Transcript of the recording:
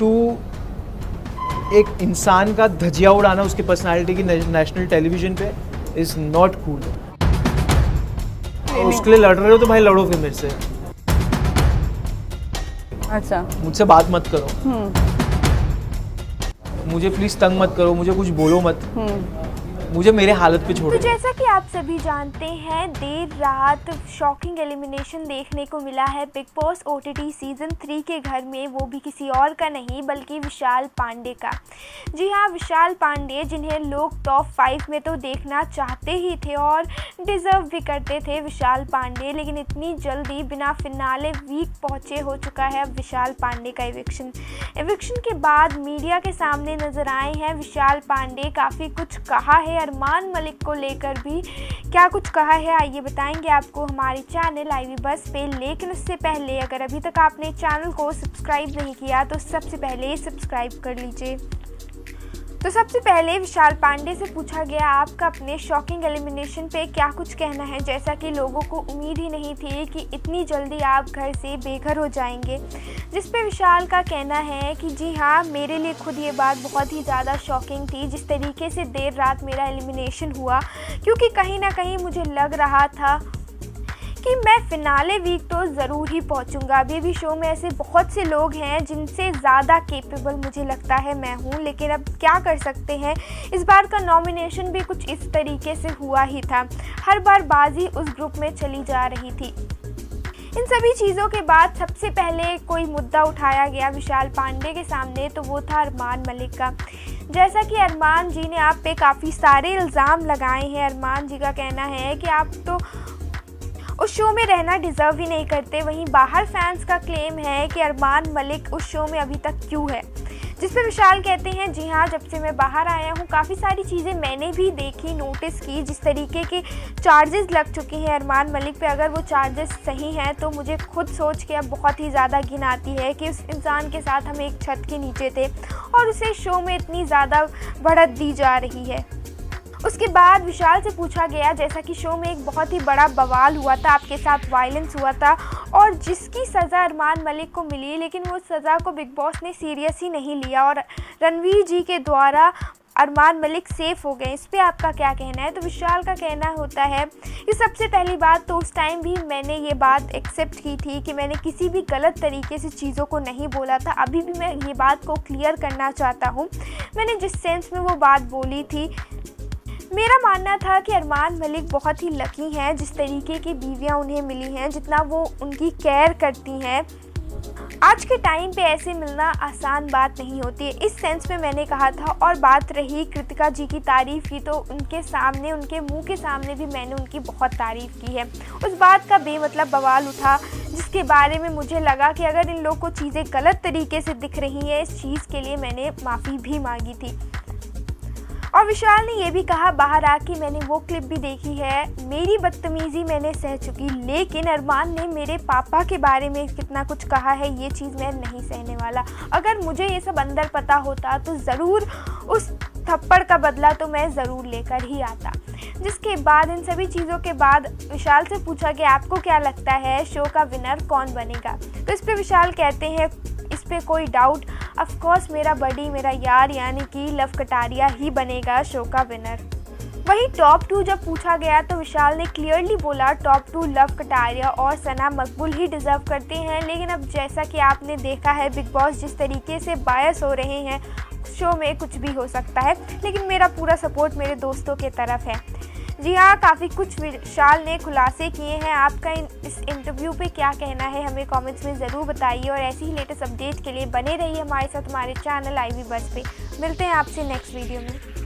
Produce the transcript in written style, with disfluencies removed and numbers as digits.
To एक इंसान का धजिया उड़ाना उसकी पर्सनालिटी की नेशनल टेलीविजन पे इज़ नॉट कूल। उसके लिए लड़ रहे हो तो भाई लड़ो फिर मेरे से। अच्छा, मुझसे बात मत करो, मुझे प्लीज तंग मत करो, मुझे कुछ बोलो मत, मुझे मेरे हालत पे छोड़ो। तो जैसा कि आप सभी जानते हैं, देर रात शॉकिंग एलिमिनेशन देखने को मिला है बिग बॉस ओटीटी सीजन 3 के घर में, वो भी किसी और का नहीं बल्कि विशाल पांडे का। जी हाँ, विशाल पांडे जिन्हें लोग टॉप 5 में तो देखना चाहते ही थे और डिज़र्व भी करते थे विशाल पांडे, लेकिन इतनी जल्दी बिना फिनाले वीक पहुँचे हो चुका है अब विशाल पांडे का एविक्शन के बाद मीडिया के सामने नजर आए हैं विशाल पांडे। काफ़ी कुछ कहा है अरमान मलिक को लेकर भी, क्या कुछ कहा है आइए बताएंगे आपको हमारे चैनल आईवी बस पे। लेकिन उससे पहले अगर अभी तक आपने चैनल को सब्सक्राइब नहीं किया तो सबसे पहले सब्सक्राइब कर लीजिए। तो सबसे पहले विशाल पांडे से पूछा गया आपका अपने शॉकिंग एलिमिनेशन पे क्या कुछ कहना है, जैसा कि लोगों को उम्मीद ही नहीं थी कि इतनी जल्दी आप घर से बेघर हो जाएंगे। जिस पे विशाल का कहना है कि जी हाँ, मेरे लिए खुद ये बात बहुत ही ज़्यादा शॉकिंग थी जिस तरीके से देर रात मेरा एलिमिनेशन हुआ, क्योंकि कहीं ना कहीं मुझे लग रहा था कि मैं फिनाले वीक तो ज़रूर ही पहुंचूंगा। अभी भी शो में ऐसे बहुत से लोग हैं जिनसे ज़्यादा केपेबल मुझे लगता है मैं हूं, लेकिन अब क्या कर सकते हैं। इस बार का नॉमिनेशन भी कुछ इस तरीके से हुआ ही था, हर बार बाजी उस ग्रुप में चली जा रही थी। इन सभी चीज़ों के बाद सबसे पहले कोई मुद्दा उठाया गया विशाल पांडे के सामने, तो वो था अरमान मलिक का। जैसा कि अरमान जी ने आप पे काफ़ी सारे इल्ज़ाम लगाए हैं। अरमान जी का कहना है कि आप तो उस शो में रहना डिज़र्व ही नहीं करते। वहीं बाहर फैंस का क्लेम है कि अरमान मलिक उस शो में अभी तक क्यों है, जिस पे विशाल कहते हैं जी हाँ, जब से मैं बाहर आया हूँ काफ़ी सारी चीज़ें मैंने भी देखी, नोटिस की। जिस तरीके के चार्जेस लग चुके हैं अरमान मलिक पे, अगर वो चार्जेस सही हैं तो मुझे खुद सोच के अब बहुत ही ज़्यादा घिन आती है कि उस इंसान के साथ हम एक छत के नीचे थे और उसे शो में इतनी ज़्यादा बढ़त दी जा रही है। उसके बाद विशाल से पूछा गया, जैसा कि शो में एक बहुत ही बड़ा बवाल हुआ था, आपके साथ वायलेंस हुआ था और जिसकी सज़ा अरमान मलिक को मिली, लेकिन वो सज़ा को बिग बॉस ने सीरियस ही नहीं लिया और रणवीर जी के द्वारा अरमान मलिक सेफ़ हो गए। इस पर आपका क्या कहना है। तो विशाल का कहना होता है कि सबसे पहली बात तो उस टाइम भी मैंने ये बात एक्सेप्ट की थी कि मैंने किसी भी गलत तरीके से चीज़ों को नहीं बोला था। अभी भी मैं ये बात को क्लियर करना चाहता हूँ, मैंने जिस सेंस में वो बात बोली थी, मेरा मानना था कि अरमान मलिक बहुत ही लकी हैं जिस तरीके की बीवियां उन्हें मिली हैं, जितना वो उनकी केयर करती हैं। आज के टाइम पे ऐसे मिलना आसान बात नहीं होती है, इस सेंस में मैंने कहा था। और बात रही कृतिका जी की तारीफ़ की, तो उनके सामने, उनके मुंह के सामने भी मैंने उनकी बहुत तारीफ़ की है। उस बात का बेमतलब बवाल उठा जिसके बारे में मुझे लगा कि अगर इन लोग को चीज़ें गलत तरीके से दिख रही हैं, इस चीज़ के लिए मैंने माफ़ी भी मांगी थी। और विशाल ने यह भी कहा, बाहर आके मैंने वो क्लिप भी देखी है, मेरी बदतमीज़ी मैंने सह चुकी, लेकिन अरमान ने मेरे पापा के बारे में कितना कुछ कहा है, ये चीज़ मैं नहीं सहने वाला। अगर मुझे ये सब अंदर पता होता तो ज़रूर उस थप्पड़ का बदला तो मैं ज़रूर लेकर ही आता। जिसके बाद इन सभी चीज़ों के बाद विशाल से पूछा कि आपको क्या लगता है शो का विनर कौन बनेगा। तो इस पर विशाल कहते हैं, इस पर कोई डाउट, ऑफ कोर्स मेरा बडी, मेरा यार यानी कि लव कटारिया ही बनेगा शो का विनर। वहीं टॉप 2 जब पूछा गया तो विशाल ने क्लियरली बोला टॉप 2 लव कटारिया और सना मकबूल ही डिज़र्व करते हैं। लेकिन अब जैसा कि आपने देखा है बिग बॉस जिस तरीके से बायस हो रहे हैं, शो में कुछ भी हो सकता है, लेकिन मेरा पूरा सपोर्ट मेरे दोस्तों के तरफ है। जी हाँ, काफ़ी कुछ विशाल ने खुलासे किए हैं। आपका इस इंटरव्यू पे क्या कहना है हमें कमेंट्स में ज़रूर बताइए और ऐसी ही लेटेस्ट अपडेट के लिए बने रहिए हमारे साथ हमारे चैनल आईवी बस पे। मिलते हैं आपसे नेक्स्ट वीडियो में।